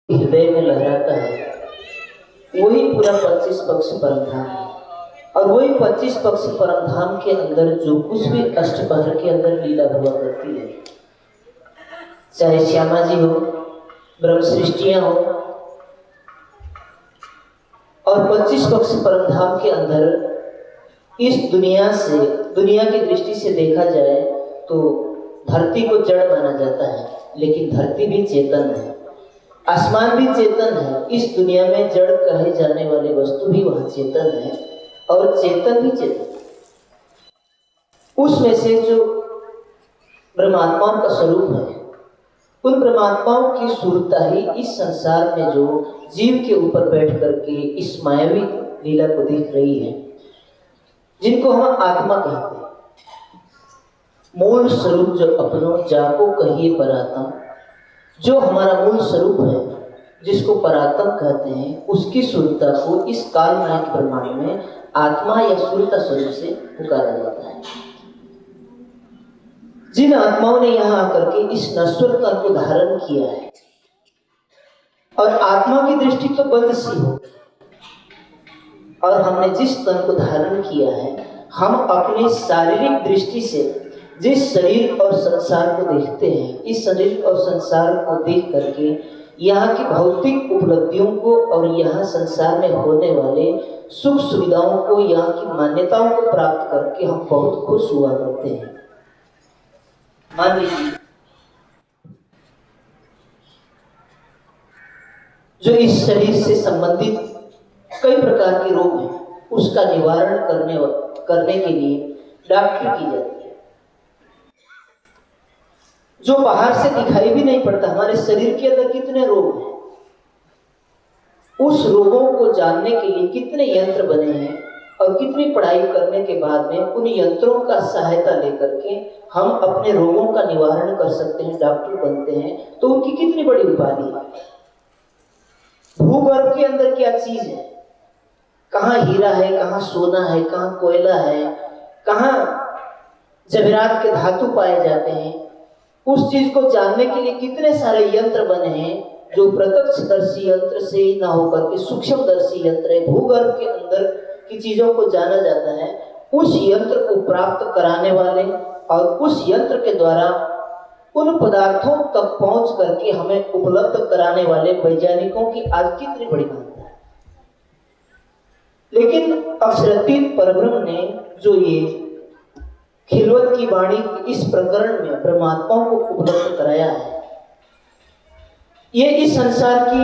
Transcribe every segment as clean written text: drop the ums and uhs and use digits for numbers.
हृदय में लहराता है वही पूरा 25 पक्ष परमधाम है। और वही 25 पक्ष परमधाम के अंदर जो कुछ भी अष्टपहर के अंदर लीला हुआ करती है, चाहे श्यामा जी हो, ब्रह्म सृष्टियां हो, और 25 पक्ष परमधाम के अंदर इस दुनिया की दृष्टि से देखा जाए तो धरती को जड़ माना जाता है, लेकिन धरती भी चेतन है, आसमान भी चेतन है। इस दुनिया में जड़ कहे जाने वाले वस्तु भी वहां चेतन है और चेतन भी चेतन है। उसमें से जो ब्रह्मात्माओं का स्वरूप है, उन परमात्माओं की सुरता ही इस संसार में जो जीव के ऊपर बैठ करके इस मायावी लीला को देख रही है, जिनको हम आत्मा कहते हैं। मूल स्वरूप जो अपनो जाको कहिए परात्म, जो हमारा मूल स्वरूप है जिसको परात्म कहते हैं, उसकी सुरता को इस कालनायक ब्रह्मांड में आत्मा या सुरता स्वरूप से पुकारा जाता है। जिन आत्माओं ने यहां आकर के इस नश्वर तन को धारण किया है, और आत्मा की दृष्टि तो बंद सी हो, और हमने जिस तन को धारण किया है, हम अपनी शारीरिक दृष्टि से जिस शरीर और संसार को देखते हैं, इस शरीर और संसार को देख करके यहाँ की भौतिक उपलब्धियों को और यहाँ संसार में होने वाले सुख सुविधाओं को, यहाँ की मान्यताओं को प्राप्त करके हम बहुत खुश हुआ करते हैं। मान लीजिए जो इस शरीर से संबंधित कई प्रकार के रोग हैं, उसका निवारण करने के लिए डॉक्टरी की जाती है। जो बाहर से दिखाई भी नहीं पड़ता, हमारे शरीर के अंदर कितने रोग हैं, उस रोगों को जानने के लिए कितने यंत्र बने हैं, और कितनी पढ़ाई करने के बाद में उन यंत्रों का सहायता लेकर के हम अपने रोगों का निवारण कर सकते हैं, डॉक्टर बनते हैं। तो उनकी कितनी बड़ी उपाधि है। भूगर्भ के अंदर क्या चीज है, कहाँ हीरा है, कहाँ सोना है, कहाँ कोयला है, कहाँ जवाहरात के धातु पाए जाते हैं, उस चीज को जानने के लिए कितने सारे यंत्र बने हैं, जो प्रत्यक्षदर्शी यंत्र से ही ना होकर के सूक्ष्मदर्शी यंत्र है। भूगर्भ के अंदर की चीजों को जाना जाता है। उस यंत्र को प्राप्त कराने वाले और उस यंत्र के द्वारा उन पदार्थों तक पहुंच करके हमें उपलब्ध कराने वाले वैज्ञानिकों की आज कितनी बड़ी महत्ता है। लेकिन अक्षरातीत परब्रह्म ने जो ये खिलवत की वाणी इस प्रकरण में परमात्माओं को उपलब्ध कराया है, ये इस संसार की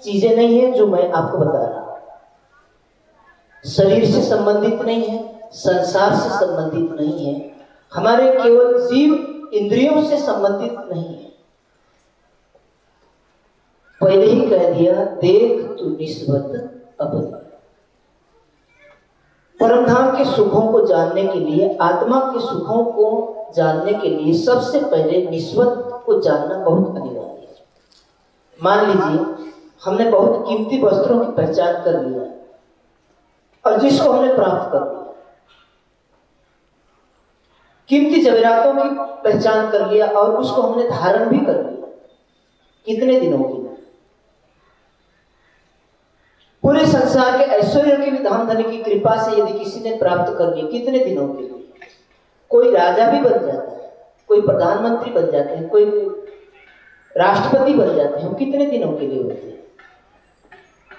चीजें नहीं है जो मैं आपको बता रहा हूं। शरीर से संबंधित नहीं है, संसार से संबंधित नहीं है, हमारे केवल जीव इंद्रियों से संबंधित नहीं है। पहले ही कह दिया, देख तू निस्बत अपनी। परमधाम के सुखों को जानने के लिए, आत्मा के सुखों को जानने के लिए सबसे पहले निस्बत को जानना बहुत अनिवार्य है। मान लीजिए हमने बहुत कीमती वस्त्रों की पहचान कर लिया और जिसको हमने प्राप्त कर लिया, कीमती जवाहरातों की पहचान कर लिया और उसको हमने धारण भी कर लिया। कितने दिनों के लिए? पूरे संसार के ऐश्वर्य की भी धाम धनी की कृपा से यदि किसी ने प्राप्त कर लिया, कितने दिनों के लिए? कोई राजा भी बन जाता है, कोई प्रधानमंत्री बन जाते हैं, कोई राष्ट्रपति बन जाते हैं, कितने दिनों के लिए होते हैं?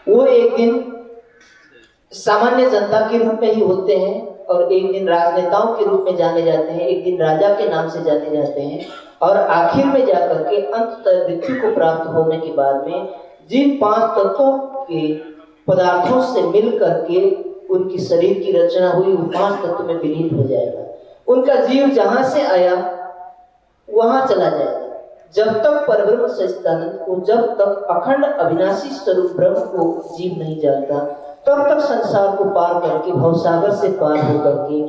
वो एक दिन सामान्य जनता के रूप में ही होते हैं, और एक दिन राजनेताओं के रूप में जाने जाते हैं, एक दिन राजा के नाम से जाने जाते हैं, और आखिर में जाकर के अंततः मृत्यु को प्राप्त होने के बाद में जिन 5 तत्वों के पदार्थों से मिल करके उनकी शरीर की रचना हुई, वो 5 तत्व में विलीन हो जाएगा। उनका जीव जहां से आया वहां चला जाएगा। जब तक परब्रह्म सच्चिदानंद को, जब तक अखंड अविनाशी स्वरूप ब्रह्म को जीव नहीं जानता, तब तक संसार को पार करके, भवसागर से पार होकर के,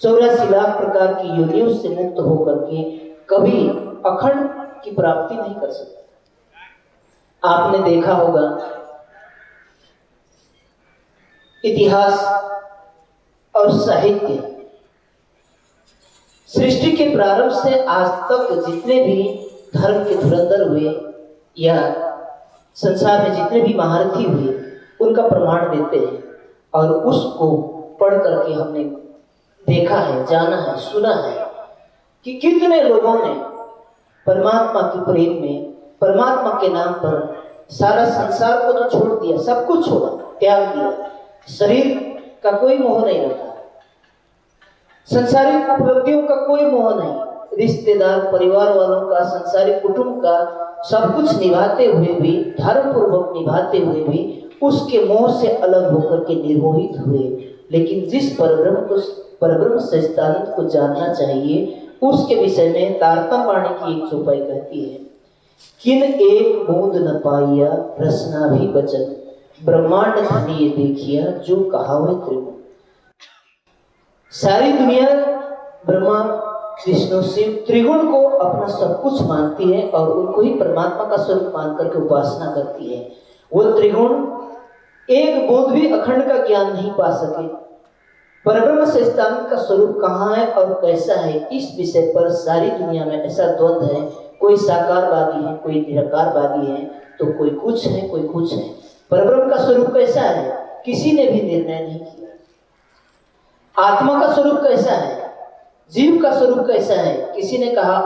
84 लाख प्रकार की योनियों से मुक्त होकर के कभी अखंड की प्राप्ति नहीं कर सकता। आपने देखा होगा इतिहास और साहित्य, सृष्टि के प्रारंभ से आज तक जितने भी धर्म के धुरंधर हुए या संसार में जितने भी महारथी हुए उनका प्रमाण देते हैं, और उसको पढ़ करके हमने देखा है, जाना है, सुना है कि कितने लोगों ने परमात्मा के प्रेम में, परमात्मा के नाम पर सारा संसार को तो छोड़ दिया, सब कुछ छोड़ा, त्याग दिया। शरीर का कोई मोह नहीं रखा, संसारिक उपलब्धियों का कोई मोह नहीं, रिश्तेदार, परिवार वालों का, संसारिक कुटुंब का सब कुछ निभाते हुए भी, धर्म पूर्वक निभाते हुए भी उसके मोह से अलग होकर के निर्मोहित हुए। लेकिन जिस परब्रह्म सच्चिदानंद को जानना चाहिए, उसके विषय में तारतम्य वाणी की एक चौपाई कहती है, किन एक बूंद न पाइया रसना भी बचन, ब्रह्मांड धनी देखिया जो कहावे त्रिगुण। सारी दुनिया ब्रह्मा, विष्णु, शिव, त्रिगुण को अपना सब कुछ मानती है और उनको ही परमात्मा का स्वरूप मान करके उपासना करती है। वो त्रिगुण एक बूंद भी अखंड का ज्ञान नहीं पा सके। परब्रह्म सच्चिदानंद का स्वरूप कहाँ है और कैसा है, इस विषय पर सारी दुनिया में ऐसा द्वंद्व है, कोई साकारवादी है, कोई निराकारवादी है, तो कोई कुछ है, कोई कुछ है। परब्रह्म का स्वरूप कैसा है, किसी ने भी निर्णय नहीं किया। आत्मा का स्वरूप कैसा है, जीव का स्वरूप कैसा है, किसी ने कहा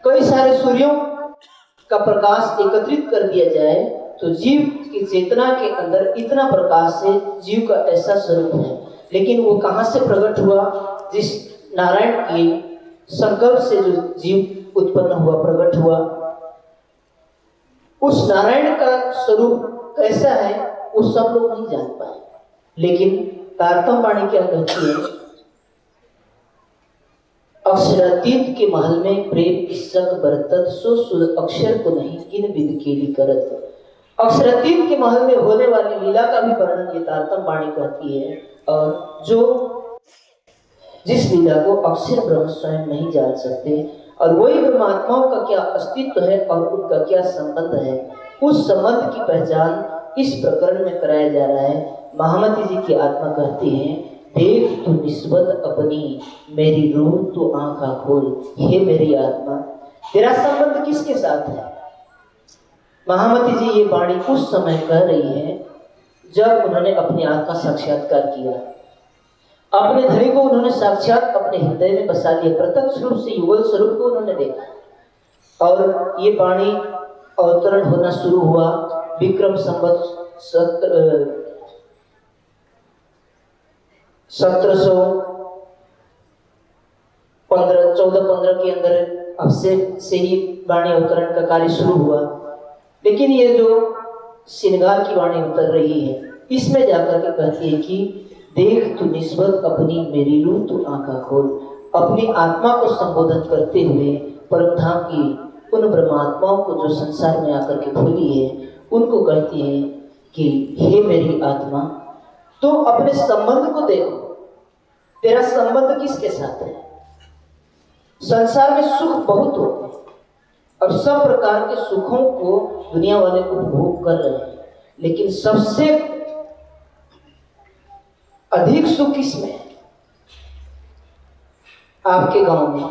कई सारे सूर्यों का प्रकाश एकत्रित कर दिया जाए तो जीव की चेतना के अंदर इतना प्रकाश से जीव का ऐसा स्वरूप है। लेकिन वो कहां से प्रकट हुआ, जिस नारायण के संकल्प से जो जीव उत्पन्न हुआ, प्रकट हुआ, उस नारायण का स्वरूप कैसा है वो सब लोग नहीं जान पाए। लेकिन तारतम्य वाणी क्या कहती है, अक्षरातीत के महल में प्रेम इस्सक बरतत, सो सुध अक्षर को नहीं किन विद केली करत। अक्षरातीत के महल में होने वाली लीला का भी वर्णन ये तारतम्य वाणी कहती है, और जो जिस लीला को अक्षर ब्रह्म स्वयं नहीं जान सकते, और वही ब्रह्मात्माओं का क्या अस्तित्व है और उनका क्या संबंध है, उस संबंध की पहचान इस प्रकरण में कराया जा रहा है। महामती जी की आत्मा कहती है, देख तू निस्बत अपनी, मेरी रूह तू आंखा खोल। हे मेरी आत्मा, तेरा संबंध किसके साथ है? महामती जी ये वाणी उस समय कह रही है जब उन्होंने अपने आत्मा साक्षात्कार किया, अपने धरी को उन्होंने साक्षात अपने हृदय में बसा लिया, प्रत्यक्ष रूप से युगल स्वरूप को उन्होंने देखा। और ये वाणी अवतरण होना शुरू हुआ विक्रम संवत 1415 के अंदर अब से ही वाणी अवतरण का कार्य शुरू हुआ। लेकिन ये जो श्रृंगार की वाणी उतर रही है, इसमें जाकर के कहती है कि देख तू निस्बत अपनी, मेरी रूह तू आंखा खोल। अपनी आत्मा को संबोधन करते हुए परमधाम की उन ब्रह्मात्माओं को जो संसार में आकर के भूली है, उनको कहती है कि हे मेरी आत्मा, तो अपने संबंध को देखो, तेरा संबंध किसके साथ है? संसार में सुख बहुत होते हैं और सब प्रकार के सुखों को दुनिया वाले उपभोग कर रहे हैं, लेकिन सबसे अधिक सुख किसमें है? आपके गांव में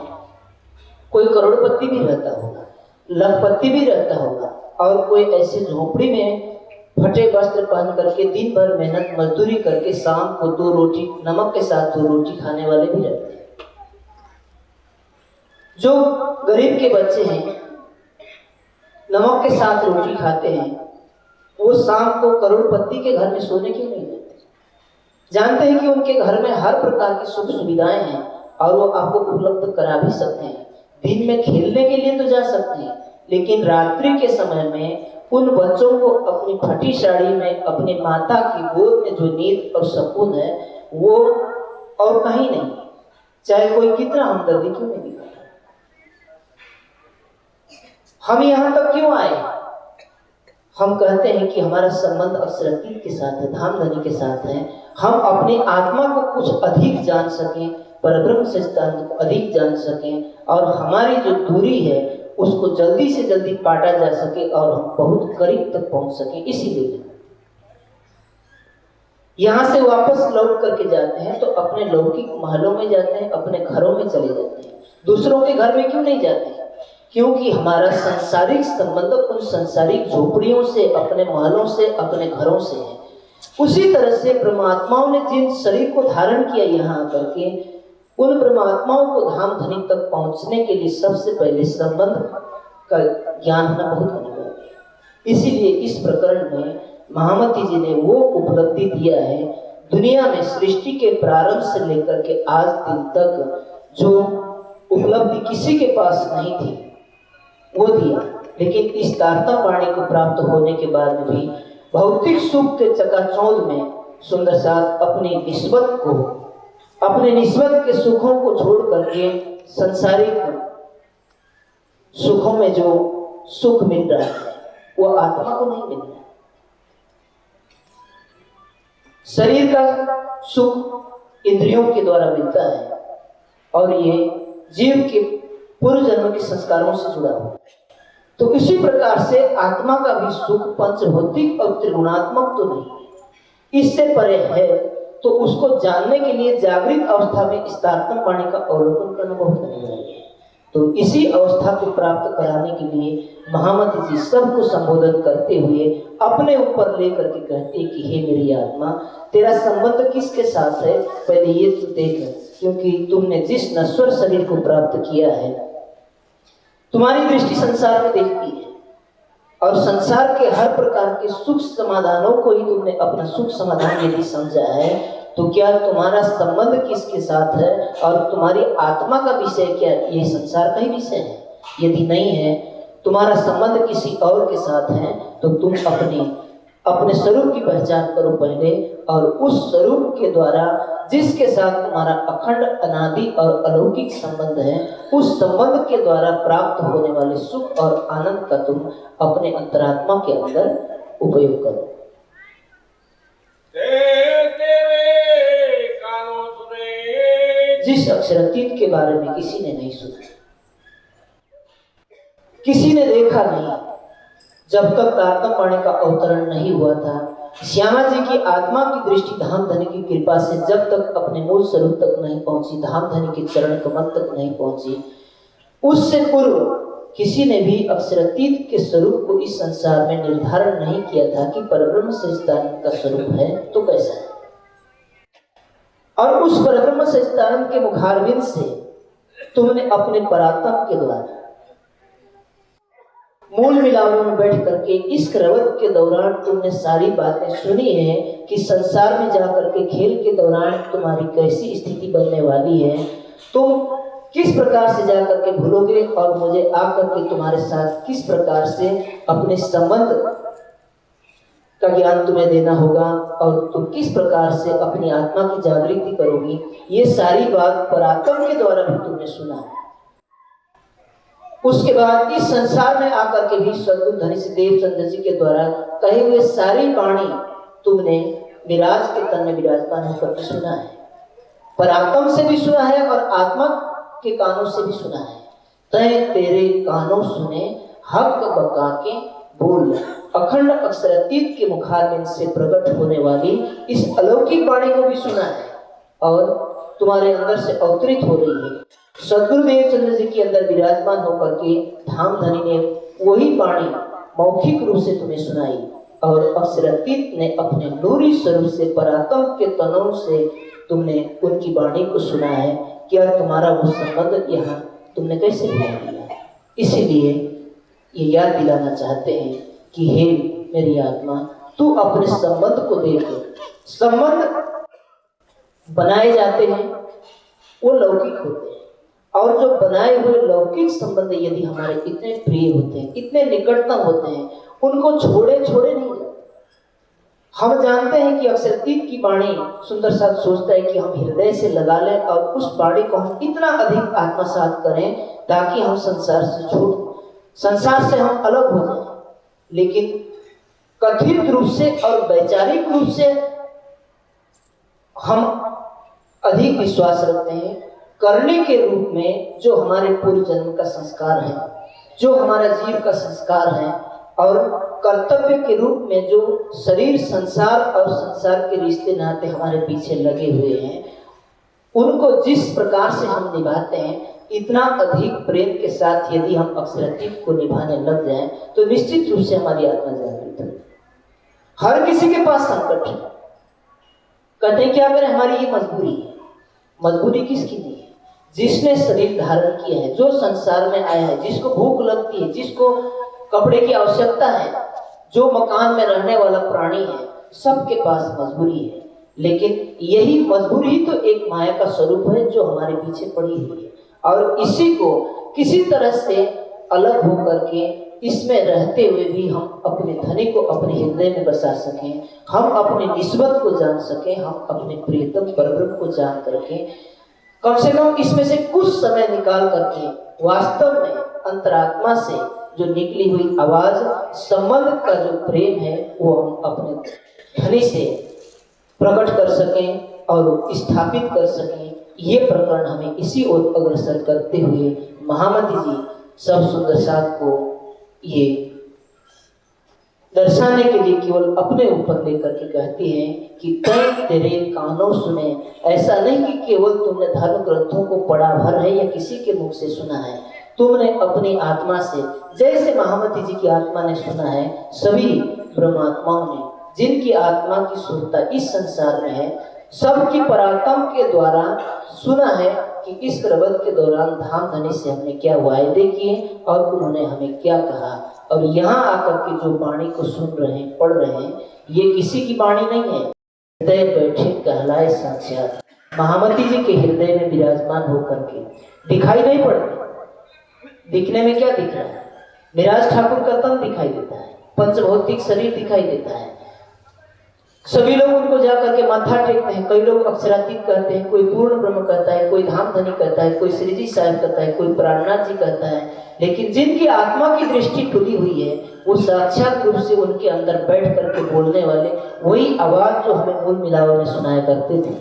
कोई करोड़पति भी रहता होगा, लखपति भी रहता होगा, और कोई ऐसे झोपड़ी में फटे वस्त्र पहन करके दिन भर मेहनत मजदूरी करके शाम को 2 रोटी नमक के साथ 2 रोटी खाने वाले भी रहते हैं। जो गरीब के बच्चे हैं, नमक के साथ रोटी खाते हैं, वो शाम को करोड़पति के घर में सोने क्यों नहीं जाते? जानते हैं कि उनके घर में हर प्रकार की सुख सुविधाएं हैं और वो आपको उपलब्ध करा भी सकते हैं। दिन में खेलने के लिए तो जा सकते हैं, लेकिन रात्रि के समय में उन बच्चों को अपनी फटी साड़ी में अपने माता की गोद में जो नींद और सुकून है, वो और कहीं नहीं, चाहे कोई कितना हमदर्दी क्यों नहीं दिखाता। हम यहां तक क्यों आए? हम कहते हैं कि हमारा संबंध अक्षरातीत के साथ है, धामधनी के साथ है। हम अपनी आत्मा को कुछ अधिक जान सकें, परब्रह्म सच्चिदानंद को अधिक जान सकें, और हमारी जो दूरी है उसको जल्दी से जल्दी पाटा जा सके और हम बहुत करीब तक पहुंच सकें। इसीलिए यहां से वापस लौट करके जाते हैं तो अपने लौकिक महलों में जाते हैं, अपने घरों में चले जाते हैं। दूसरों के घर में क्यों नहीं जाते हैं? क्योंकि हमारा सांसारिक संबंध उन सांसारिक झोपड़ियों से, अपने महलों से, अपने घरों से है। उसी तरह से ब्रह्मात्माओं ने जिन शरीर को धारण किया यहाँ आकर के, उन ब्रह्मात्माओं को धाम धनी तक पहुंचने के लिए सबसे पहले संबंध का ज्ञान होना बहुत अनिवार्य है। इसीलिए इस प्रकरण में महामती जी ने वो उपलब्धि दिया है, दुनिया में सृष्टि के प्रारंभ से लेकर के आज दिन तक जो उपलब्धि किसी के पास नहीं थी वो दिया। लेकिन इस तारतम्य वाणी को प्राप्त होने के बाद भी भौतिक सुख के चकाचौंध में सुंदर साथ अपनी निस्बत को, अपने निस्बत के सुखों को छोड़ करके संसारिक सुखों में जो सुख मिल रहा है वो आत्मा को नहीं मिल रहा। शरीर का सुख इंद्रियों के द्वारा मिलता है और ये जीव के पूर्व जन्म के संस्कारों से जुड़ा हुआ है। तो इसी प्रकार से आत्मा का भी सुख पंचभौतिक और त्रिगुणात्मक तो नहीं है, इससे परे है। तो उसको जानने के लिए जागृत अवस्था में इस तारतम्य वाणी का अवलोकन करना बहुत अनिवार्य है। तो इसी अवस्था को प्राप्त कराने के लिए महामती जी सबको संबोधन करते हुए अपने ऊपर लेकर के कहते हैं कि हे मेरी आत्मा, तेरा संबंध किसके साथ है पहले ये तू देख, क्योंकि तुमने जिस नश्वर शरीर को प्राप्त किया है, तुम्हारी दृष्टि संसार में देखती है और संसार के हर प्रकार के सुख समाधानों को ही तुमने अपना सुख समाधान यदि समझा है, तो क्या तुम्हारा संबंध किसके साथ है और तुम्हारी आत्मा का विषय क्या ये संसार का ही विषय है? यदि नहीं है, तुम्हारा संबंध किसी और के साथ है, तो तुम अपने स्वरूप की पहचान करो पहले, और उस स्वरूप के द्वारा जिसके साथ तुम्हारा अखंड अनादि और अलौकिक संबंध है, उस संबंध के द्वारा प्राप्त होने वाले सुख और आनंद का तुम अपने अंतरात्मा के अंदर उपयोग करो। जिस अक्षरातीत के बारे में किसी ने नहीं सुना, किसी ने देखा नहीं, जब तक तारतम्य वाणी का अवतरण नहीं हुआ था, श्यामा जी की आत्मा की दृष्टि धाम धनी की कृपा से जब तक अपने मूल स्वरूप तक नहीं पहुंची, धाम धनी के चरण कमल तक नहीं पहुंची, उससे पूर्व किसी ने भी अक्षरातीत के स्वरूप को इस संसार में निर्धारण नहीं किया था कि परब्रह्म सच्चिदानंद का स्वरूप है तो कैसा है। और उस परब्रह्म सच्चिदानंद के मुखारविंद से तुमने अपने परात्म के द्वारा मूल मिलावों में बैठ करके इस रवत के दौरान तुमने सारी बातें सुनी है कि संसार में जाकर के खेल के दौरान तुम्हारी कैसी स्थिति बनने वाली है, तुम किस प्रकार से जाकर के भूलोगे और मुझे आकर के तुम्हारे साथ किस प्रकार से अपने संबंध का ज्ञान तुम्हें देना होगा और तुम किस प्रकार से अपनी आत्मा की जागृति करोगी, ये सारी बात पराक्रम के द्वारा भी तुमने सुना है। उसके बाद इस संसार में आकर के भी सद्गुरु धनी से देवचंद्र जी के द्वारा कहे हुए सारी वाणी तुमने विराज के तन में विराजमान होकर के सुना है, पराक्रम से भी सुना है और आत्मा के कानों से भी सुना है। तय तेरे कानों सुने हक बका के बोल, अखंड अक्षरातीत के मुखारविंद से प्रकट होने वाली इस अलौकिक वाणी को भी सुना है और तुम्हारे अंदर से अवतरित हो रही है। सद्गुरु देवचंद्र जी के अंदर विराजमान होकर के धाम धनी ने वही वाणी मौखिक रूप से तुम्हें सुनाई और अक्षरातीत ने अपने नूरी स्वरूप से पराक्रम के तनों से तुमने उनकी वाणी को सुना है। क्या तुम्हारा वो संबंध यहाँ तुमने कैसे भुला दिया? इसीलिए ये याद दिलाना चाहते हैं कि हे मेरी आत्मा, तू अपने संबंध को देख। संबंध बनाए जाते हैं वो लौकिक होते हैं और जो बनाए हुए लौकिक संबंध यदि हमारे इतने प्रिय होते हैं, इतने निकटतम होते हैं, उनको छोड़े नहीं जाते। हम जानते हैं कि अक्षरातीत की वाणी सुंदर साथ सोचता है कि हम हृदय से लगा लें और उस वाणी को हम इतना अधिक आत्मसात करें ताकि हम संसार से संसार से हम अलग हो जाएं। लेकिन कथित रूप से और वैचारिक रूप से हम अधिक विश्वास रखते हैं। करने के रूप में जो हमारे पूर्व जन्म का संस्कार है, जो हमारा जीव का संस्कार है, और कर्तव्य के रूप में जो शरीर संसार और संसार के रिश्ते नाते हमारे पीछे लगे हुए हैं, उनको जिस प्रकार से हम निभाते हैं इतना अधिक प्रेम के साथ यदि हम अक्षरातीत को निभाने लग जाएं तो निश्चित रूप से हमारी आत्मा जागृत है। हर किसी के पास संकट है, कहते हैं क्या करें, हमारी ये मजबूरी है। मजबूरी किसकी नहीं है? जिसने शरीर धारण किया है, जो संसार में आया है, जिसको भूख लगती है, जिसको कपड़े की आवश्यकता है, जो मकान में रहने वाला प्राणी है, सबके पास मजबूरी है। लेकिन यही मजबूरी ही तो एक माया का स्वरूप है जो हमारे पीछे पड़ी हुई है, और इसी को किसी तरह से अलग होकर के इसमें रहते हुए भी हम अपने धनी को अपने हृदय में बसा सकें, हम अपने निस्बत को जान सकें, हम अपने प्रियतम परब्रह्म को जान करके कम से कम इसमें से कुछ समय निकाल करके वास्तव में अंतरात्मा से जो निकली हुई आवाज, संबंध का जो प्रेम है, वो हम अपने धनी से प्रकट कर सकें और स्थापित कर सकें। ये प्रकरण हमें इसी ओर अग्रसर करते हुए महामती जी सब सुंदर साथ को ये दर्शाने के लिए केवल अपने ऊपर लेकर के कहती हैं कि तय तेरे कानों सुने। ऐसा नहीं कि केवल तुमने धर्म ग्रंथों को पढ़ा भर है या किसी के मुख से सुना है, तुमने अपनी आत्मा से, जैसे महामती जी की आत्मा ने सुना है, सभी ब्रह्मात्माओं ने जिनकी आत्मा की सुरता इस संसार में है, सबकी पराक्रम के द्वारा सुना है कि इस प्रबंध के दौरान धाम धनी से हमने क्या वायदे किए और उन्होंने हमें क्या कहा। और यहाँ आकर के जो वाणी को सुन रहे हैं, पढ़ रहे हैं, ये किसी की वाणी नहीं है। हृदय बैठे कहलाए साक्षात महामती जी के हृदय में विराजमान होकर के दिखाई नहीं पड़ती। दिखने में क्या दिख रहा है? मिराज ठाकुर का तन दिखाई देता है, पंचभौतिक शरीर दिखाई देता है, सभी लोग उनको जाकर के माथा टेकते हैं। कई लोग अक्षरातीत कहते हैं, कोई पूर्ण ब्रह्म कहता है, कोई धाम धनी कहता है, कोई श्री जी साहब कहता है, कोई प्राणनाथ जी कहता है। लेकिन जिनकी आत्मा की दृष्टि खुली हुई है, वो साक्षात रूप से उनके अंदर बैठ करके बोलने वाले वही आवाज जो हमें मूल मिलावे में सुनाया करते थे,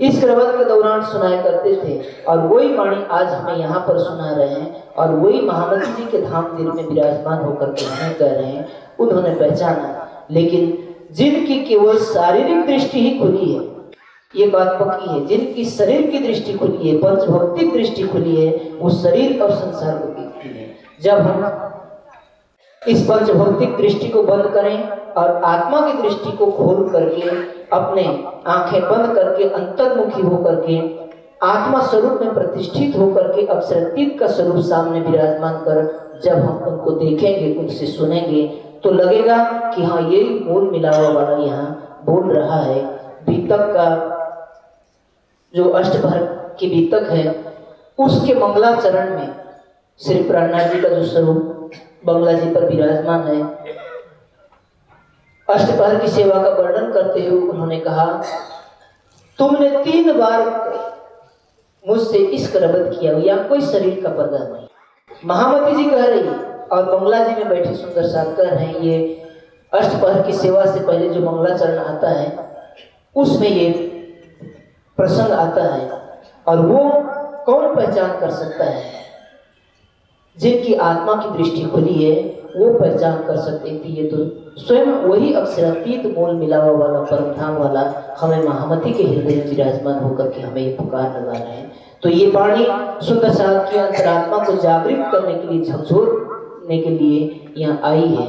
इस प्रबंध के दौरान सुनाया करते थे, और वही वाणी आज हमें यहाँ पर सुना रहे हैं, और वही महामती जी के धाम दिल में विराजमान होकर के हमें कह रहे हैं। उन्होंने पहचाना, लेकिन जिनकी केवल शारीरिक दृष्टि ही खुली है, ये बात पक्की है, जिनकी शरीर की दृष्टि खुली है, पंचभौतिक दृष्टि खुली है, वो शरीर और संसार को देखती है। जब हम इस पंचभौतिक दृष्टि को बंद करें और आत्मा की दृष्टि को खोल करके अपने आंखें बंद करके अंतर्मुखी होकर के आत्मा स्वरूप में प्रतिष्ठित होकर के अक्षरातीत का स्वरूप सामने विराजमान कर जब हम उनको देखेंगे, उनसे सुनेंगे, तो लगेगा कि हाँ, ये मूल मिलावा वाला यहाँ बोल रहा है। बीतक का जो अष्टभर की बीतक है, उसके मंगलाचरण में श्री प्राणनाथ जी का जो स्वरूप बंगला जी पर विराजमान है, अष्टपहर की सेवा का वर्णन करते हुए उन्होंने कहा, तुमने 3 बार मुझसे इस करबत किया, या कोई शरीर का पर्दा नहीं। महामती जी कह रही है और बंगला जी में बैठे सुंदर साथ कह रहे हैं। ये अष्टपहर की सेवा से पहले जो मंगलाचरण आता है, उसमें ये प्रसंग आता है, और वो कौन पहचान कर सकता है? जिनकी आत्मा की दृष्टि खुली है, वो पहचान कर सकते थे। ये तो स्वयं वही अक्षरातीत मूल मिलावा वाला परम धाम वाला हमें महामती के हृदय में विराजमान होकर के हमें ये पुकार लगा रहे हैं। तो ये वाणी सुंदर साहब की अंतरात्मा को जागृत करने के लिए, झकझोरने के लिए यहाँ आई है।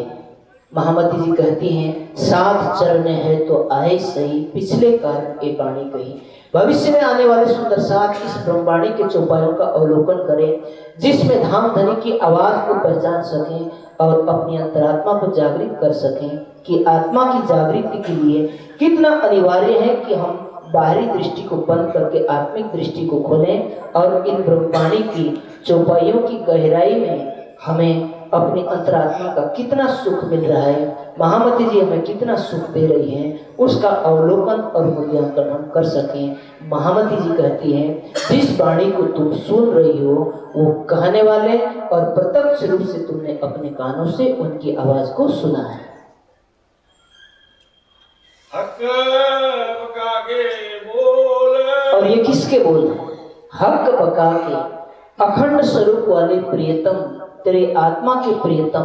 महामती जी कहती हैं, 7 चरण है तो आए सही, पिछले कारण ये वाणी कही। भविष्य में आने वाले सुंदर साथ इस ब्रह्मवाणी के चौपायों का अवलोकन करें, जिसमें धाम धनी की आवाज को पहचान सकें और अपनी अंतरात्मा को जागृत कर सकें कि आत्मा की जागृति के लिए कितना अनिवार्य है कि हम बाहरी दृष्टि को बंद करके आत्मिक दृष्टि को खोलें, और इन ब्रह्मवाणी की चौपाइयों की गहराई में हमें अपनी अंतरात्मा का कितना सुख मिल रहा है, महामती जी हमें कितना सुख दे रही हैं, उसका अवलोकन और मूल्यांकन हम कर सकें। महामती जी कहती हैं, जिस वाणी को तुम सुन रही हो वो कहने वाले और प्रत्यक्ष रूप से तुमने अपने कानों से उनकी आवाज को सुना है। हक पका के बोल, और ये किसके बोल है? हक पका के, अखंड स्वरूप वाले प्रियतम, तेरे आत्मा के प्रियतम,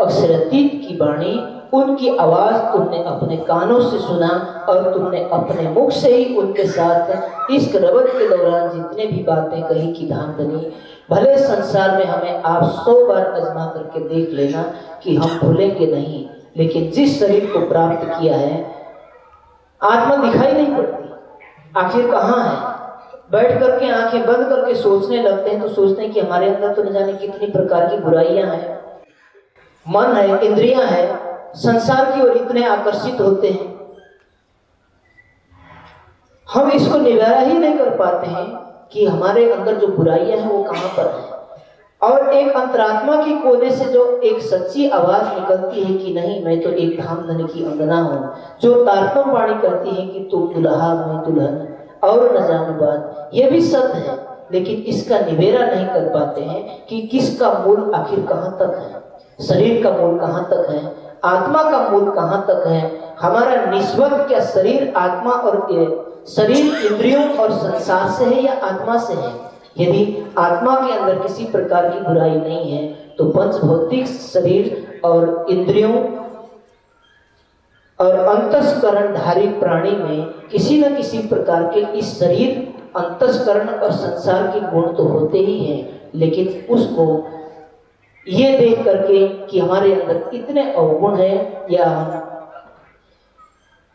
अक्षरातीत की वाणी, उनकी आवाज तुमने अपने कानों से सुना और तुमने अपने मुख से ही उनके साथ इस रबत के दौरान जितने भी बातें कही की धाम धनी। भले संसार में हमें आप 100 बार आजमा करके देख लेना कि हम भूलेंगे नहीं, लेकिन जिस शरीर को प्राप्त किया है आत्मा दिखाई नहीं पड़ती, आखिर कहाँ है। बैठ करके आंखें बंद करके सोचने लगते हैं तो सोचते हैं कि हमारे अंदर तो न जाने कितनी प्रकार की बुराइयां हैं, मन है, इंद्रियां हैं, संसार की ओर इतने आकर्षित होते हैं, हम इसको निवारा ही नहीं कर पाते हैं कि हमारे अंदर जो बुराइयां हैं वो कहां पर है। और एक अंतरात्मा की कोने से जो एक सच्ची आवाज निकलती है कि नहीं, मैं तो एक धामधनी की अंगना हूं, जो तारतम वाणी कहती है कि तू दुल्हा मैं दुल्हन और न जाने बात, ये भी सत्य है, लेकिन इसका निवेरा नहीं कर पाते हैं कि किसका मूल आखिर कहां तक है, शरीर का मूल कहां तक है, आत्मा का मूल कहां तक है। हमारा निस्बत क्या शरीर आत्मा और शरीर इंद्रियों और संसार से है या आत्मा से है। यदि आत्मा के अंदर किसी प्रकार की बुराई नहीं है तो पंच भौतिक शरीर और इंद्रियों और अंतस्करणधारी प्राणी में किसी न किसी प्रकार के इस शरीर, अंतस्करण और संसार के गुण तो होते ही हैं, लेकिन उसको ये देख करके कि हमारे अंदर इतने अवगुण हैं या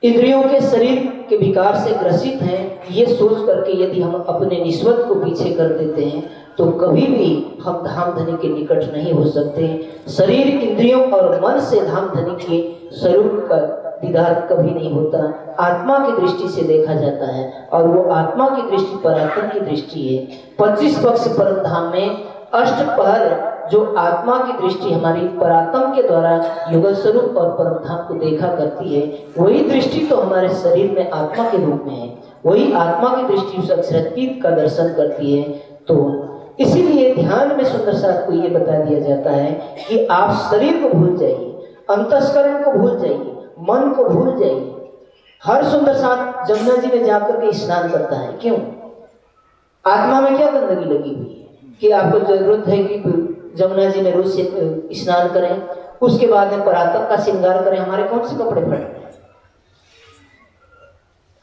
इंद्रियों के शरीर के विकार से ग्रसित हैं, ये सोच करके यदि हम अपने निस्बत को पीछे कर देते हैं तो कभी भी हम धामधनी के निकट नहीं हो सकते। शरीर, इंद्रियों और मन से धामधनी के स्वरूप का दीदार कभी नहीं होता, आत्मा की दृष्टि से देखा जाता है, और वो आत्मा की दृष्टि परात्म की दृष्टि है। 25 पक्ष परम धाम में अष्टपहर जो आत्मा की दृष्टि हमारी परात्म के द्वारा युगल स्वरूप और परम धाम को देखा करती है, वही दृष्टि तो हमारे शरीर में आत्मा के रूप में है, वही आत्मा की दृष्टि उस अक्षरातीत का दर्शन करती है। तो इसीलिए ध्यान में सुंदर साथ को ये बता दिया जाता है कि आप शरीर को भूल जाइए, अंतस्करण को भूल जाइए, मन को भूल जाइए। हर सुंदर साथ जमुना जी में जाकर के स्नान करता है, क्यों? आत्मा में क्या गंदगी लगी हुई है कि आपको जरूरत है कि जमुना जी में रोज से स्नान करें, उसके बाद में परातप का श्रृंगार करें। हमारे कौन से कपड़े फटे?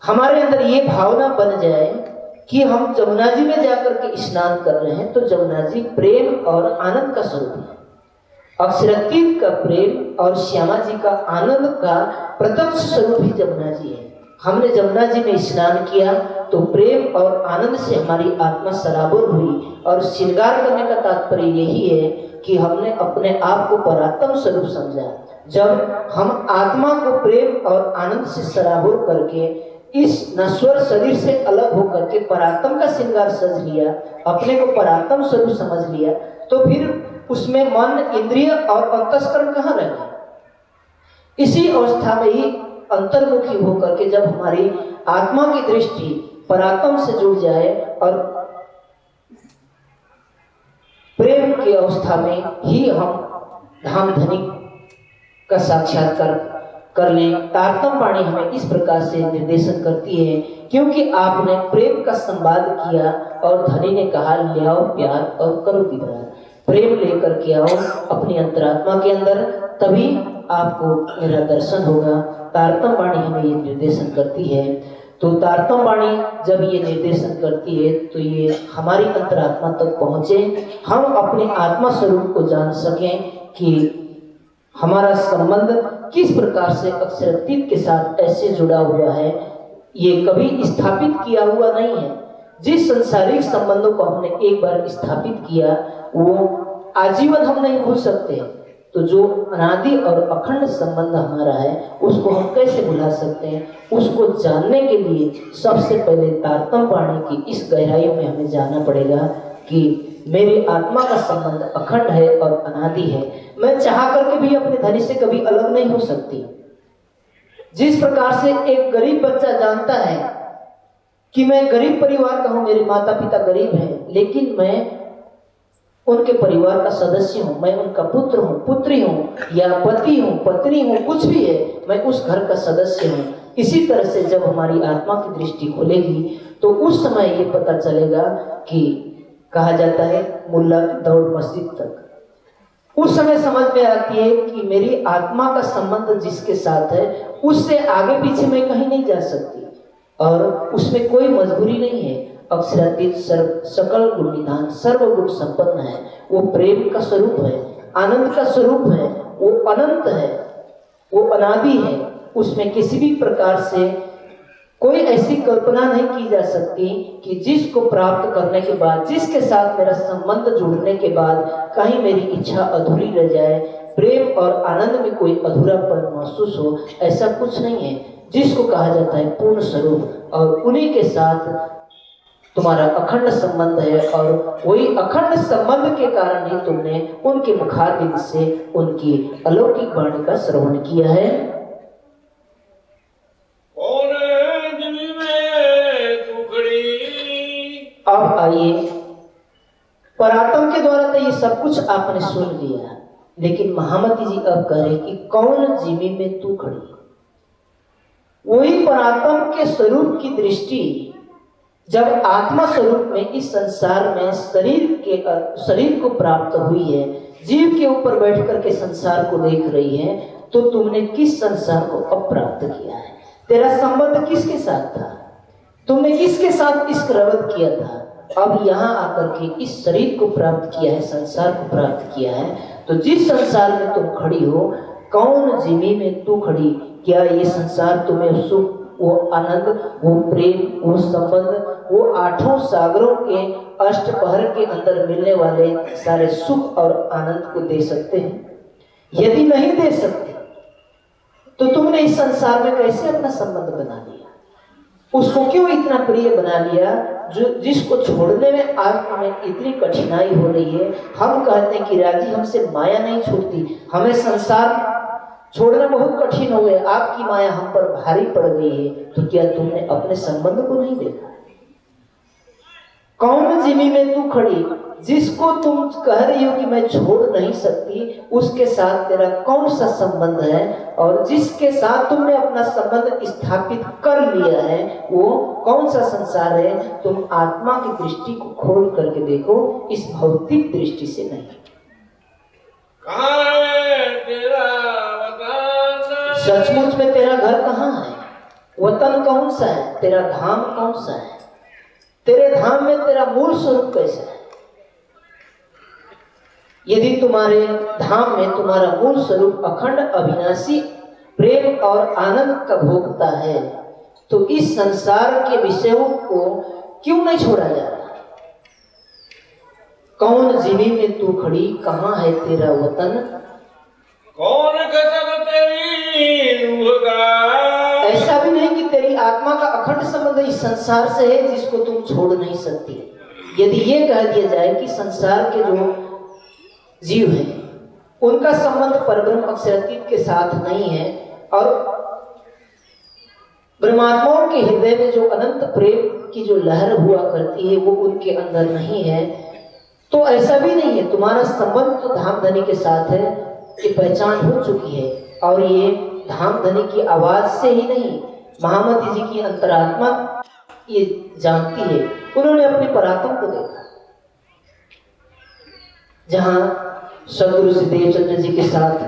हमारे अंदर ये भावना बन जाए कि हम जमुना जी में जाकर के स्नान कर रहे हैं तो जमुना जी प्रेम और आनंद का स्वरूप है। अक्षरातीत का प्रेम और श्यामा जी का आनंद का प्रत्यक्ष स्वरूप ही जमुना जी है। हमने जमुना जी में स्नान किया तो प्रेम और आनंद से हमारी आत्मा सराबोर हुई, और श्रृंगार करने का तात्पर्य यही है कि हमने अपने आप को परात्म स्वरूप समझा। जब हम आत्मा को प्रेम और आनंद से सराबोर करके इस नश्वर शरीर से अलग होकर के परात्म का श्रृंगार सज लिया, अपने को परात्म स्वरूप समझ लिया, तो फिर उसमें मन, इंद्रिय और अंतस्करण कहाँ रह गए? इसी अवस्था में ही अंतर्मुखी होकर के जब हमारी आत्मा की दृष्टि परात्म से जुड़ जाए और प्रेम की अवस्था में ही हम धामधनी का साक्षात्कार कर लें। तारतम वाणी हमें इस प्रकार से निर्देशन करती है, क्योंकि आपने प्रेम का संवाद किया और धनी ने कहा ले आओ प्यार और करो दीदार। प्रेम लेकर के आओ अपनी अंतरात्मा के अंदर, तभी आपको मेरा दर्शन होगा। तारतम वाणी हमें ये निर्देशन करती है। तो तारतम वाणी जब ये निर्देशन करती है तो ये हमारी अंतरात्मा तक पहुँचे, हम अपने आत्मा स्वरूप को जान सकें कि हमारा संबंध किस प्रकार से अक्षरातीत के साथ ऐसे जुड़ा हुआ है। ये कभी स्थापित किया हुआ नहीं है। जिस संसारिक संबंधों को हमने एक बार स्थापित किया वो आजीवन हम नहीं भूल सकते, तो जो अनादि और अखंड संबंध हमारा है उसको हम कैसे भुला सकते हैं? उसको जानने के लिए सबसे पहले तारतम वाणी की इस गहराई में हमें जाना पड़ेगा कि मेरी आत्मा का संबंध अखंड है और अनादि है। मैं चाह करके भी अपने धनी से कभी अलग नहीं हो सकती। जिस प्रकार से एक गरीब बच्चा जानता है कि मैं गरीब परिवार का हूं, मेरे माता पिता गरीब हैं, लेकिन मैं उनके परिवार का सदस्य हूं, मैं उनका पुत्र हूं, पुत्री हूं या पति हूं, पत्नी हूं, कुछ भी है, मैं उस घर का सदस्य हूं। इसी तरह से जब हमारी आत्मा की दृष्टि खुलेगी तो उस समय ये पता चलेगा कि कहा जाता है मुल्ला दौड़ मस्जिद तक, उस समय समझ में आती है कि मेरी आत्मा का संबंध जिसके साथ है उससे आगे पीछे मैं कहीं नहीं जा सकती, और उसमें कोई मजबूरी नहीं है। अक्षरातीत सकल गुण निधान सर्वगुण संपन्न है, वो प्रेम का स्वरूप है, आनंद का स्वरूप है, वो अनंत है, वो अनादि है। उसमें किसी भी प्रकार से कोई ऐसी कल्पना नहीं की जा सकती कि जिसको प्राप्त करने के बाद, जिसके साथ मेरा संबंध जुड़ने के बाद कहीं मेरी इच्छा अधूरी रह जाए, प्रेम और आनंद में कोई अधूरापन महसूस हो। ऐसा कुछ नहीं है, जिसको कहा जाता है पूर्ण स्वरूप, और उन्हीं के साथ तुम्हारा अखंड संबंध है। और वही अखंड संबंध के कारण ही तुमने उनके मुखारबिंद से उनकी अलौकिक वाणी का श्रवण किया है। अब आइए, पराक्रम के द्वारा तो ये सब कुछ आपने सुन लिया, लेकिन महामती जी अब कह रहे कि कौन जिमी में तू खड़ी। वही पराक्रम के स्वरूप की दृष्टि जब आत्मा स्वरूप में इस संसार में शरीर को प्राप्त हुई है, जीव के ऊपर बैठ करके संसार को देख रही है, तो तुमने किस संसार को अब प्राप्त किया है? तेरा संबंध किसके साथ था? तुमने किसके साथ इश्क रवत किया था? अब यहाँ आकर के इस शरीर को प्राप्त किया है, संसार को प्राप्त किया है, तो जिस संसार में तुम खड़ी हो, कौन जिमी में तू खड़ी? क्या ये संसार तुम्हें सुख, वो आनंद, वो प्रेम, वो संबंध, वो आठों सागरों के अष्टपहर के अंदर मिलने वाले सारे सुख और आनंद को दे सकते हैं? यदि नहीं दे सकते तो तुमने इस संसार में कैसे अपना संबंध बना लिया? उसको क्यों इतना प्रिय बना लिया जो जिसको छोड़ने में आज हमें इतनी कठिनाई हो रही है? हम कहते हैं कि राजी हमसे माया नहीं छूटती, हमें संसार छोड़ना बहुत कठिन हो गया, आपकी माया हम पर भारी पड़ गई है। तो क्या तुमने अपने संबंध को नहीं देखा? कौन जिमी में तू खड़ी? जिसको तुम कह रही हो कि मैं छोड़ नहीं सकती, उसके साथ तेरा कौन सा संबंध है? और जिसके साथ तुमने अपना संबंध स्थापित कर लिया है, वो कौन सा संसार है? तुम आत्मा की दृष्टि को खोल करके देखो, इस भौतिक दृष्टि से नहीं। सचमुच में तेरा घर कहाँ है? वतन कौन सा है? तेरा धाम कौन सा है? तेरे धाम में तेरा मूल स्वरूप कैसा है? यदि तुम्हारे धाम में तुम्हारा मूल स्वरूप अखंड अविनाशी प्रेम और आनंद का भोगता है, तो इस संसार के विषयों को क्यों नहीं छोड़ा जा रहा? कौन जिमी में तू खड़ी? कहाँ है तेरा वतन? कौन कसम तेरी रूह का? ऐसा भी नहीं कि तेरी आत्मा का अखंड संबंध इस संसार से है जिसको तुम छोड़ नहीं सकती। यदि ये कह दिया जाए कि संसार के जो जीव हैं उनका संबंध परब्रह्म अक्षरातीत के साथ नहीं है, और ब्रह्मात्माओं के हृदय में जो अनंत प्रेम की जो लहर हुआ करती है वो उनके अंदर नहीं है, तो ऐसा भी नहीं है। तुम्हारा संबंध तो धाम धनी के साथ है, ये पहचान हो चुकी है, और ये धाम धनी की आवाज से ही नहीं, महामती जी की अंतरात्मा ये जानती है। उन्होंने अपने पराक्रम को देखा, जहां सदगुरु सिद्धेव चंद्र जी के साथ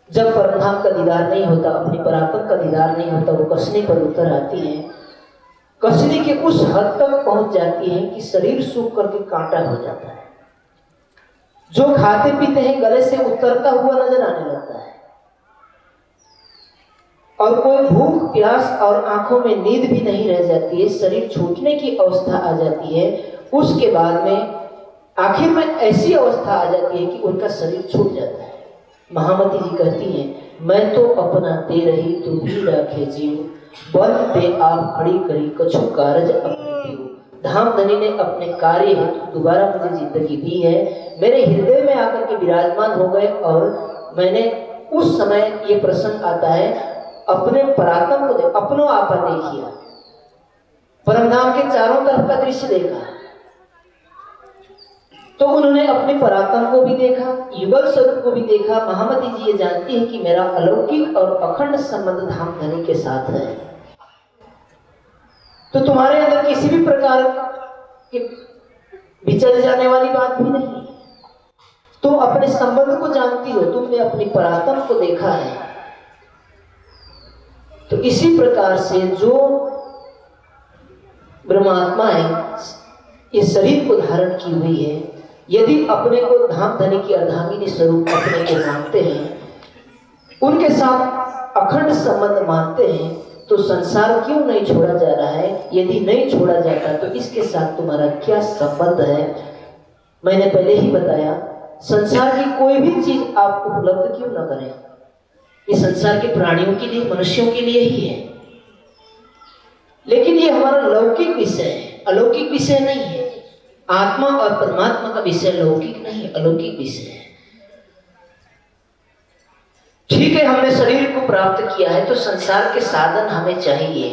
जब परमधाम का दीदार नहीं होता, अपनी पराक्रम का दीदार नहीं होता, वो कसनी पर उतर आती है। कसनी के उस हद तक पहुंच जाती है कि शरीर सूख करके कांटा हो जाता है। जो खाते पीते हैं गले से उतरता हुआ नजर आने लगता है, और कोई भूख प्यास और आंखों में नींद भी नहीं रह जाती है, शरीर छूटने की अवस्था आ जाती है। उसके बाद में आखिर में ऐसी अवस्था आ जाती है कि उनका शरीर छूट जाता है। महामती जी कहती हैं, मैं तो अपना दे रही तू भी राखे जीव, बल पे आप खड़ी करी कछु कारज अपने देव। धाम धनी ने अपने कार्य हेतु दोबारा मुझे जिंदगी दी है, मेरे हृदय में आकर के विराजमान हो गए, और मैंने उस समय ये प्रसंग आता है, अपने पराक्रम को अपनों आपा देखिए, परमधाम के चारों तरफ का दृश्य देखा, तो उन्होंने अपने पराक्रम को भी देखा, युगल स्वरूप को भी देखा। महामती जी ये जानती है कि मेरा अलौकिक और अखंड संबंध धाम धनी के साथ है, तो तुम्हारे अंदर किसी भी प्रकार के विचल जाने वाली बात भी नहीं। तुम अपने संबंध को जानती हो, तुमने अपनी परात्म को देखा है। तो इसी प्रकार से जो ब्रह्मात्मा है, ये शरीर को धारण की हुई है, यदि अपने को धाम धनी की अर्धांगिनी स्वरूप अपने को मानते हैं, उनके साथ अखंड संबंध मानते हैं, तो संसार क्यों नहीं छोड़ा जा रहा है? यदि नहीं छोड़ा जाता तो इसके साथ तुम्हारा क्या संबंध है? मैंने पहले ही बताया, संसार की कोई भी चीज आप उपलब्ध क्यों न करें, ये संसार के प्राणियों के लिए, मनुष्यों के लिए ही है। लेकिन ये हमारा लौकिक विषय है, अलौकिक विषय नहीं है। आत्मा और परमात्मा का विषय लौकिक नहीं, अलौकिक विषय है। ठीक है, हमने शरीर को प्राप्त किया है तो संसार के साधन हमें चाहिए।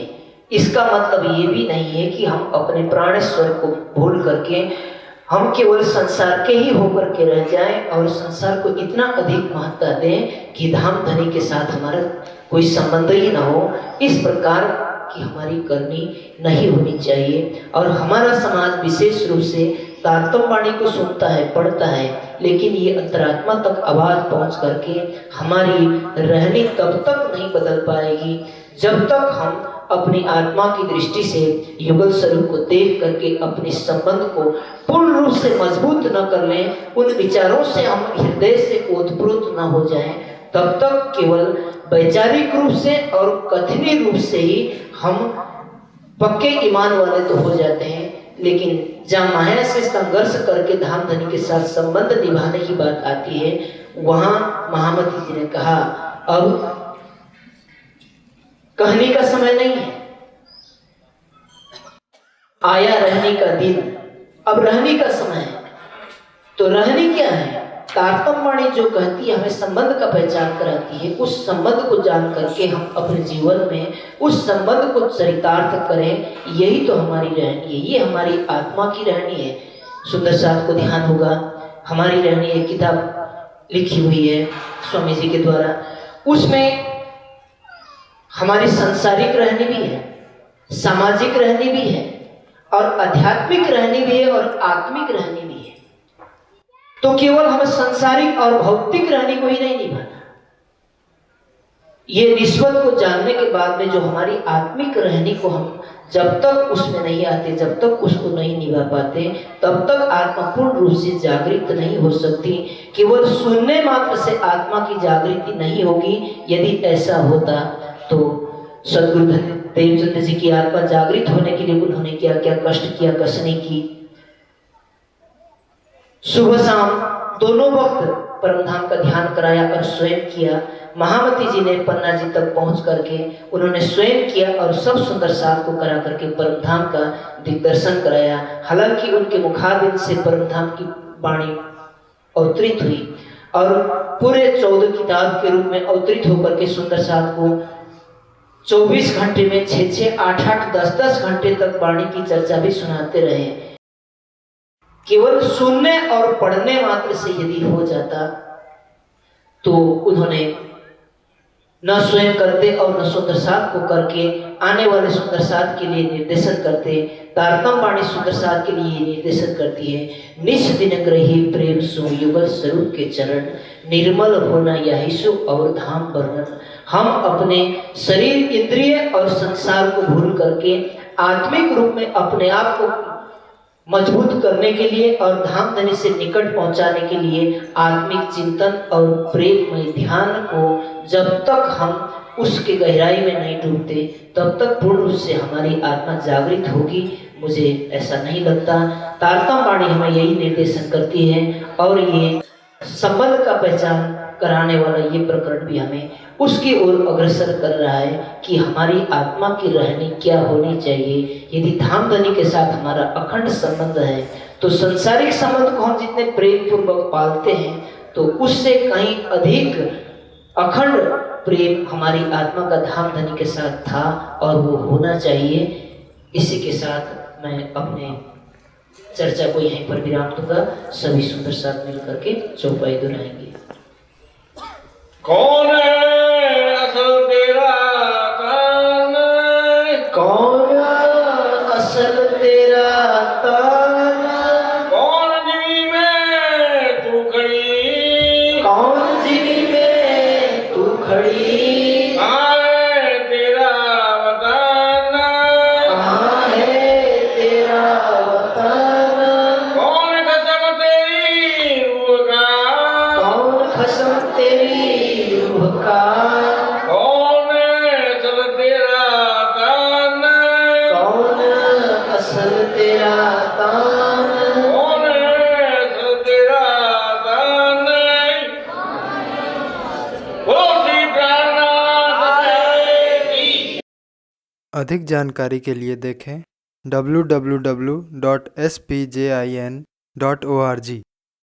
इसका मतलब ये भी नहीं है कि हम अपने प्राणेश्वर को भूल करके हम केवल संसार के ही होकर के रह जाएं और संसार को इतना अधिक महत्ता दें कि धाम धनी के साथ हमारा कोई संबंध ही ना हो। इस प्रकार की हमारी करनी नहीं होनी चाहिए। और हमारा समाज विशेष रूप से तारतम वाणी को सुनता है, पढ़ता है, लेकिन ये अंतरात्मा तक आवाज पहुंच करके हमारी रहनी तब तक नहीं बदल पाएगी जब तक हम अपनी आत्मा की दृष्टि से युगल स्वरूप को देख करके अपने संबंध को पूर्ण रूप से मजबूत न कर लें, उन विचारों से हम हृदय से ओतप्रोत न हो जाएं। तब तक केवल वैचारिक रूप से और कथनी रूप से ही हम पक्के ईमान वाले तो हो जाते हैं, लेकिन जहाँ माया से संघर्ष करके धाम धनी के साथ संबंध निभाने की बात आती है, वहां महामती जी ने कहा अब कहने का समय नहीं है, आया रहने का दिन, अब रहने का समय है। तो रहने क्या है? तारतम वाणी जो कहती है, हमें संबंध का पहचान कराती है, उस संबंध को जान करके हम अपने जीवन में उस संबंध को चरितार्थ करें, यही तो हमारी रहनी है, ये हमारी आत्मा की रहनी है। सुंदर साथ को ध्यान होगा, हमारी रहनी एक किताब लिखी हुई है स्वामी जी के द्वारा, उसमें हमारी सांसारिक रहनी भी है, सामाजिक रहनी भी है और आध्यात्मिक रहनी भी है और आत्मिक रहनी भी है। तो केवल हमें सांसारिक और भौतिक रहनी को ही नहीं निभाना, ये निस्बत को जानने के बाद में जो हमारी आत्मिक रहनी को हम जब तक उसमें नहीं आते, जब तक उसको नहीं निभा पाते, तब तक आत्मा पूर्ण रूप से जागृत नहीं हो सकती। केवल सुनने मात्र से आत्मा की जागृति नहीं होगी। यदि ऐसा होता तो सदगुरु देवचंद्र जी की आत्मा जागृत होने के लिए उन्होंने क्या क्या कष्ट किया, कसने की। सुबह शाम दोनों वक्त परमधाम का ध्यान कराया और स्वयं किया। महामती जी ने पन्ना जी तक पहुंच करके उन्होंने स्वयं किया और सब सुंदर साथ को करा करके परमधाम का दिग्दर्शन कराया। हालांकि उनके मुखारबिंद से परमधाम की वाणी अवतरित हुई और पूरे 14 किताब के रूप में अवतरित होकर के सुंदर साथ को 24 घंटे में 6-6, 8-8, 10-10 घंटे तक वाणी की चर्चा भी सुनाते रहे। केवल सुनने और पढ़ने मात्र से यदि हो जाता तो उन्होंने न स्वयं करते और न सुंदर साथ को करके आने वाले सुंदर साथ के लिए निर्देशन करते। तारतम वाणी सुंदर साथ के लिए निर्देशन करती है, निश दिन ग्रही प्रेम सो युगल स्वरूप के चरण, निर्मल होना यही सो और धाम वर्णन। हम अपने शरीर, इंद्रिय और संसार को भूल करके आत्मिक रूप में अपने आप को मजबूत करने के लिए और धाम धनी से निकट पहुंचाने के लिए आत्मिक चिंतन और प्रेममय ध्यान को जब तक हम उसके गहराई में नहीं डूबते तब तक पूर्ण रूप से हमारी आत्मा जागृत होगी, मुझे ऐसा नहीं लगता। तारतम वाणी हमें यही निर्देशन करती है और ये संबंध का पहचान कराने वाला ये प्रकरण भी हमें उसकी ओर अग्रसर कर रहा है कि हमारी आत्मा की रहनी क्या होनी चाहिए। यदि धाम धनी के साथ हमारा अखंड संबंध है तो सांसारिक संबंध को हम जितने प्रेम पूर्वक पालते हैं तो उससे कहीं अधिक अखंड प्रेम हमारी आत्मा का धाम धनी के साथ था और वो होना चाहिए। इसी के साथ मैं अपने चर्चा को यहीं पर विराम दूंगा। सभी सुंदर साथ मिलकर के चौपाई दोहराएंगे। कौन है असल तेरा कान, कौन असल तेरा ताना, कौन दिल में तू खड़ी कहाँ है तेरा वतन? कहाँ है तेरा वतन? कौन कसम तेरी रूह का? कौन कसम तेरी रूह का? कौन असल तेरा तन? कौन असल तेरा तान? कौन असल तेरा तन? बोलो श्री प्राणनाथ जय की। अधिक जानकारी के लिए देखें www.spjin.org।